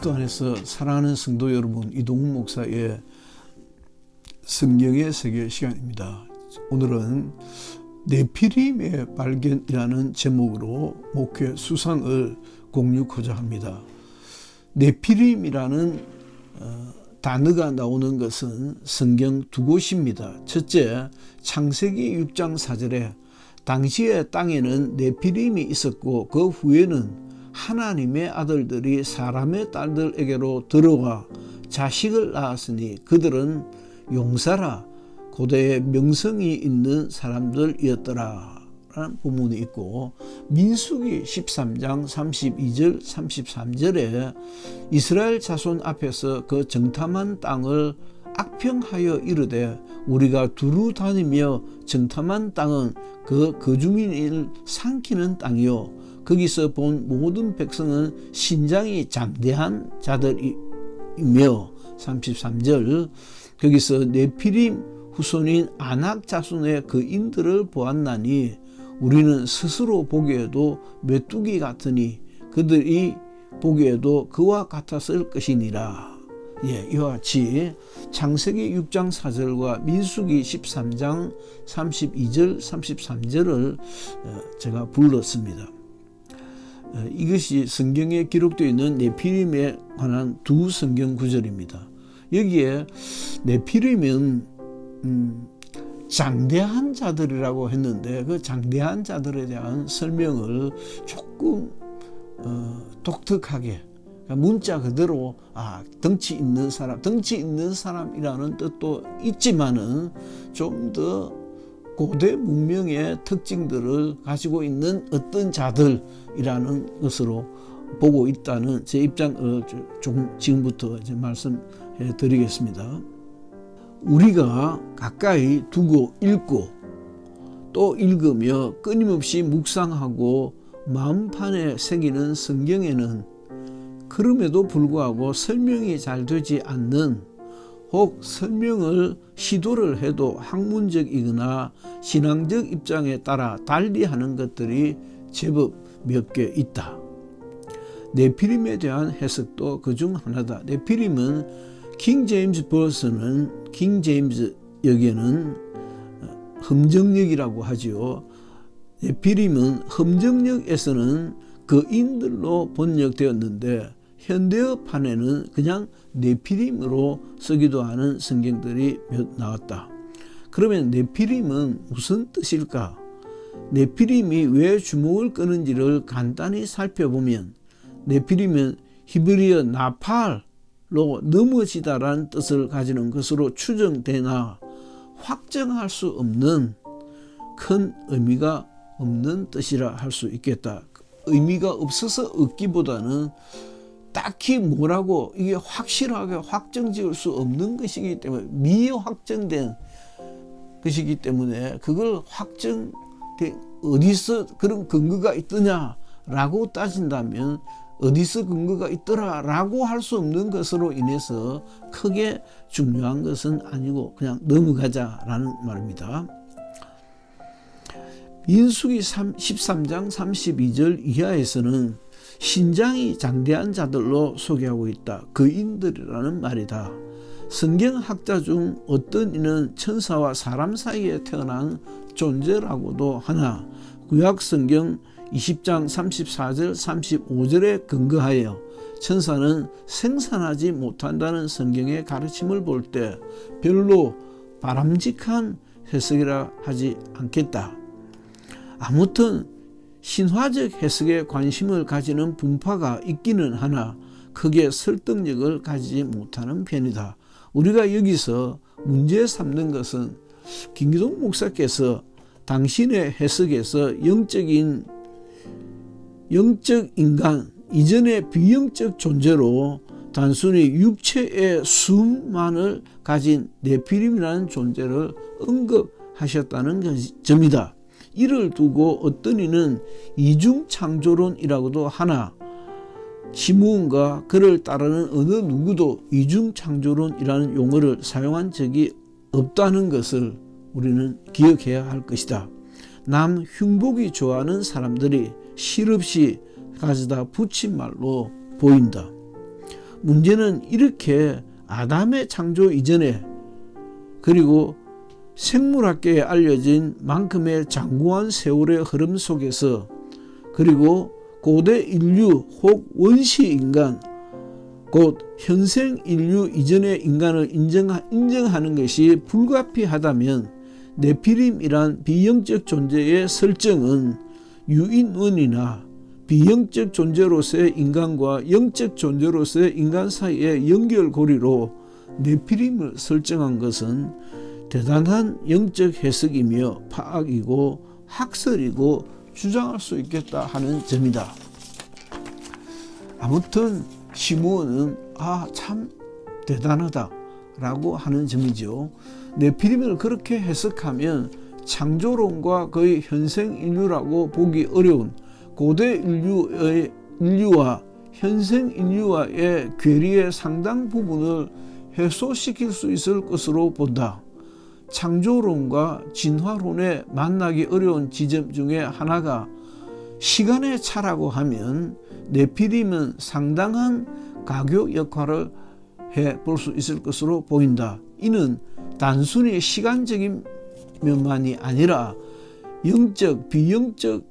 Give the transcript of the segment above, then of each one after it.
그리스도 안에서 사랑하는 성도 여러분, 이동훈 목사의 성경의 세계 시간입니다. 오늘은 네피림의 발견이라는 제목으로 목회 수상을 공유하고자 합니다. 네피림이라는 단어가 나오는 것은 성경 두 곳입니다. 첫째, 창세기 6장 4절에 당시의 땅에는 네피림이 있었고 그 후에는 하나님의 아들들이 사람의 딸들에게로 들어와 자식을 낳았으니 그들은 용사라 고대의 명성이 있는 사람들이었더라 라는 부문이 있고, 민수기 13장 32절 33절에 이스라엘 자손 앞에서 그 정탐한 땅을 악평하여 이르되 우리가 두루 다니며 정탐한 땅은 그 거주민을 삼키는 땅이요 거기서 본 모든 백성은 신장이 장대한 자들이며, 33절 거기서 네피림 후손인 아낙 자손의 거인들을 보았나니 우리는 스스로 보기에도 메뚜기 같으니 그들이 보기에도 그와 같았을 것이니라. 이와 같이 창세기 6장 4절과 민수기 13장 32절 33절을 제가 불렀습니다. 이것이 성경에 기록되어 있는 네피림에 관한 두 성경 구절입니다. 여기에 네피림은 장대한 자들이라고 했는데 그 장대한 자들에 대한 설명을 조금 독특하게, 문자 그대로 덩치 있는 사람이라는 뜻도 있지만은 좀 더 고대 문명의 특징들을 가지고 있는 어떤 자들이라는 것으로 보고 있다는 제 입장을 조금 지금부터 이제 말씀해 드리겠습니다. 우리가 가까이 두고 읽고 또 읽으며 끊임없이 묵상하고 마음판에 새기는 성경에는 그럼에도 불구하고 설명이 잘 되지 않는, 혹 설명을 시도를 해도 학문적이거나 신앙적 입장에 따라 달리하는 것들이 제법 몇 개 있다. 네피림에 대한 해석도 그중 하나다. 네피림은 킹 제임스 버스는, 킹 제임스 여기에는 험정역이라고 하지요. 네피림은 험정역에서는 거인들로 번역되었는데 현대어판에는 그냥 네피림으로 쓰기도 하는 성경들이 몇 나왔다. 그러면 네피림은 무슨 뜻일까? 네피림이 왜 주목을 끄는지를 간단히 살펴보면 네피림은 히브리어 나팔로 넘어지다라는 뜻을 가지는 것으로 추정되나 확정할 수 없는 큰 의미가 없는 뜻이라 할 수 있겠다. 의미가 없어서 없기보다는 딱히 뭐라고 이게 확실하게 확정 지을 수 없는 것이기 때문에, 미확정된 것이기 때문에 그걸 어디서 그런 근거가 있더냐라고 따진다면 어디서 근거가 있더라라고 할 수 없는 것으로 인해서 크게 중요한 것은 아니고 그냥 넘어가자라는 말입니다. 민수기 13장 32절 이하에서는 신장이 장대한 자들로 소개하고 있다. 거인들이라는 말이다. 성경학자 중 어떤 이는 천사와 사람 사이에 태어난 존재라고도 하나 구약성경 20장 34절 35절에 근거하여 천사는 생산하지 못한다는 성경의 가르침을 볼 때 별로 바람직한 해석이라 하지 않겠다. 아무튼 신화적 해석에 관심을 가지는 분파가 있기는 하나 크게 설득력을 가지지 못하는 편이다. 우리가 여기서 문제 삼는 것은 김기동 목사께서 당신의 해석에서 영적 인간 이전의 비영적 존재로 단순히 육체의 숨만을 가진 네피림이라는 존재를 언급하셨다는 점이다. 이를 두고 어떤 이는 이중창조론이라고도 하나 시므온과 그를 따르는 어느 누구도 이중창조론이라는 용어를 사용한 적이 없다는 것을 우리는 기억해야 할 것이다. 남 흉보기 좋아하는 사람들이 실없이 가져다 붙인 말로 보인다. 문제는 이렇게 아담의 창조 이전에 그리고 생물학계에 알려진 만큼의 장구한 세월의 흐름 속에서 그리고 고대 인류 혹 원시 인간 곧 현생 인류 이전의 인간을 인정하는 것이 불가피하다면 네피림이란 비영적 존재의 설정은 유인원이나 비영적 존재로서의 인간과 영적 존재로서의 인간 사이의 연결고리로 네피림을 설정한 것은 대단한 영적 해석이며 파악이고 학설이고 주장할 수 있겠다 하는 점이다. 아무튼 시므온은 참 대단하다 라고 하는 점이죠. 네피림을 그렇게 해석하면 창조론과 거의 현생 인류라고 보기 어려운 고대 인류와 현생 인류와의 괴리의 상당 부분을 해소시킬 수 있을 것으로 본다. 창조론과 진화론에 만나기 어려운 지점 중에 하나가 시간의 차라고 하면 네피림은 상당한 가교 역할을 해볼 수 있을 것으로 보인다. 이는 단순히 시간적인 면만이 아니라 영적, 비영적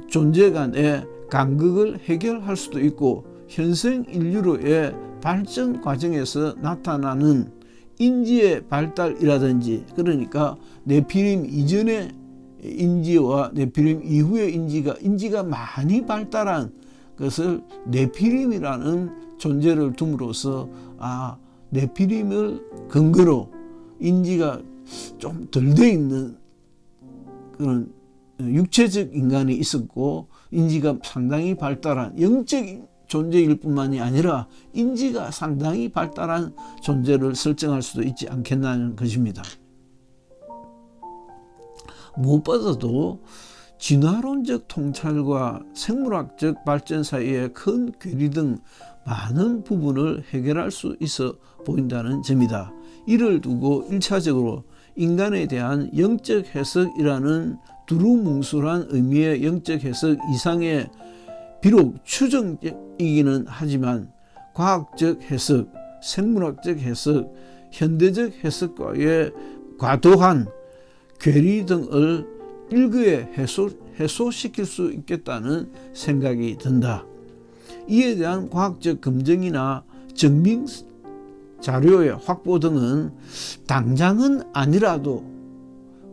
존재 간의 간극을 해결할 수도 있고 현생 인류로의 발전 과정에서 나타나는 인지의 발달이라든지 그러니까 네피림 이전의 인지와 네피림 이후의 인지가 많이 발달한 것을 네피림이라는 존재를 둠으로써 네피림을 근거로 인지가 좀 덜 돼 있는 그런 육체적 인간이 있었고 인지가 상당히 발달한 영적 존재일 뿐만이 아니라 인지가 상당히 발달한 존재를 설정할 수도 있지 않겠나는 것입니다. 무엇보다도 진화론적 통찰과 생물학적 발전 사이의 큰 괴리 등 많은 부분을 해결할 수 있어 보인다는 점이다. 이를 두고 1차적으로 인간에 대한 영적 해석이라는 두루뭉술한 의미의 영적 해석 이상의 비록 추정이기는 하지만 과학적 해석, 생물학적 해석, 현대적 해석과의 과도한 괴리 등을 일거에 해소시킬 수 있겠다는 생각이 든다. 이에 대한 과학적 검증이나 증빙 자료의 확보 등은 당장은 아니라도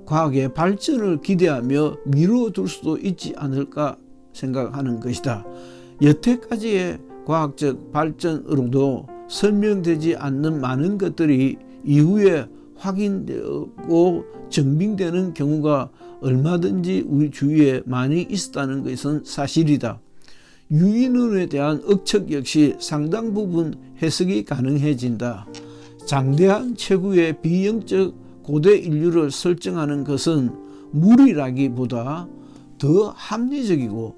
과학의 발전을 기대하며 미뤄둘 수도 있지 않을까 생각하는 것이다. 여태까지의 과학적 발전으로도 설명되지 않는 많은 것들이 이후에 확인되고 증빙되는 경우가 얼마든지 우리 주위에 많이 있었다는 것은 사실이다. 유인론에 대한 억측 역시 상당 부분 해석이 가능해진다. 장대한 최고의 비영적 고대 인류를 설정하는 것은 무리라기보다 더 합리적이고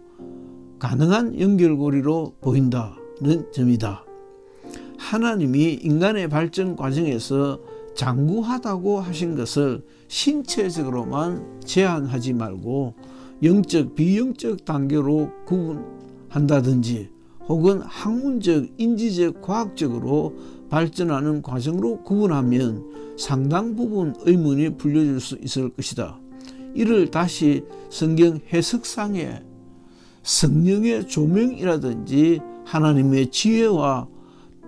가능한 연결고리로 보인다는 점이다. 하나님이 인간의 발전 과정에서 장구하다고 하신 것을 신체적으로만 제한하지 말고 영적, 비영적 단계로 구분한다든지 혹은 학문적, 인지적, 과학적으로 발전하는 과정으로 구분하면 상당 부분 의문이 풀려질 수 있을 것이다. 이를 다시 성경 해석상의 성령의 조명이라든지 하나님의 지혜와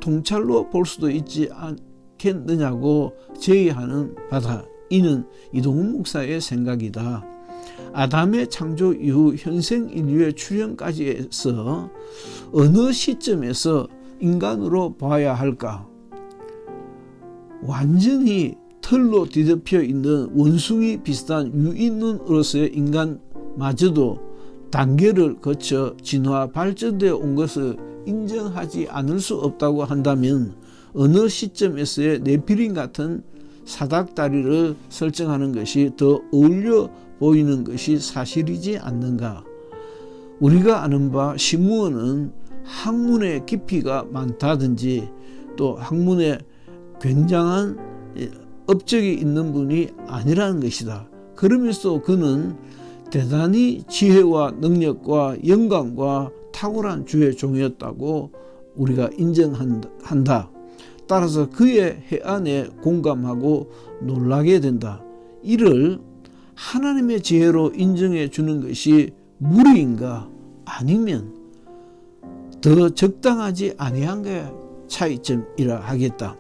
통찰로 볼 수도 있지 않겠느냐고 제의하는 바다. 이는 이동훈 목사의 생각이다. 아담의 창조 이후 현생 인류의 출현까지 해서 어느 시점에서 인간으로 봐야 할까? 완전히 털로 뒤덮여 있는 원숭이 비슷한 유인론으로서의 인간마저도 단계를 거쳐 진화 발전되어 온 것을 인정하지 않을 수 없다고 한다면 어느 시점에서의 네피림 같은 사닥다리를 설정하는 것이 더 어울려 보이는 것이 사실이지 않는가? 우리가 아는 바 시므온은 학문의 깊이가 많다든지 또 학문에 굉장한 업적이 있는 분이 아니라는 것이다. 그러면서 그는 대단히 지혜와 능력과 영감과 탁월한 주의 종이었다고 우리가 인정한다. 따라서 그의 해안에 공감하고 놀라게 된다. 이를 하나님의 지혜로 인정해 주는 것이 무리인가 아니면 더 적당하지 아니한가의 차이점이라 하겠다.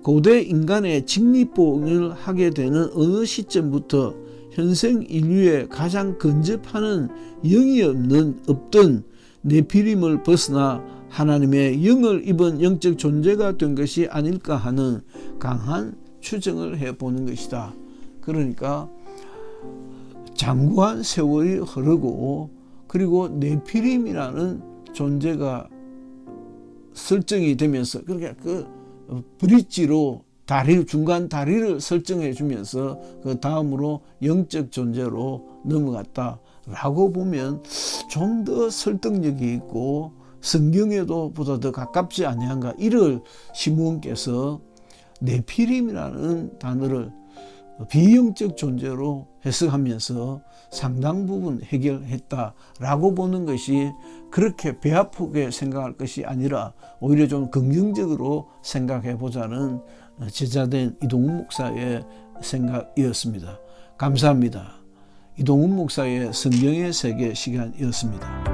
고대 인간의 직립보응을 하게 되는 어느 시점부터 현생 인류에 가장 근접하는 영이 없던 네피림을 벗어나 하나님의 영을 입은 영적 존재가 된 것이 아닐까 하는 강한 추정을 해보는 것이다. 그러니까 장구한 세월이 흐르고 그리고 네피림이라는 존재가 설정이 되면서 그러니까 그 브릿지로 중간 다리를 설정해 주면서 그 다음으로 영적 존재로 넘어갔다라고 보면 좀 더 설득력이 있고 성경에도 보다 더 가깝지 아니한가. 이를 시므온께서 네피림이라는 단어를 비영적 존재로 해석하면서 상당 부분 해결했다라고 보는 것이 그렇게 배 아프게 생각할 것이 아니라 오히려 좀 긍정적으로 생각해 보자는 제자된 이동훈 목사의 생각이었습니다. 감사합니다. 이동훈 목사의 성경의 세계 시간이었습니다.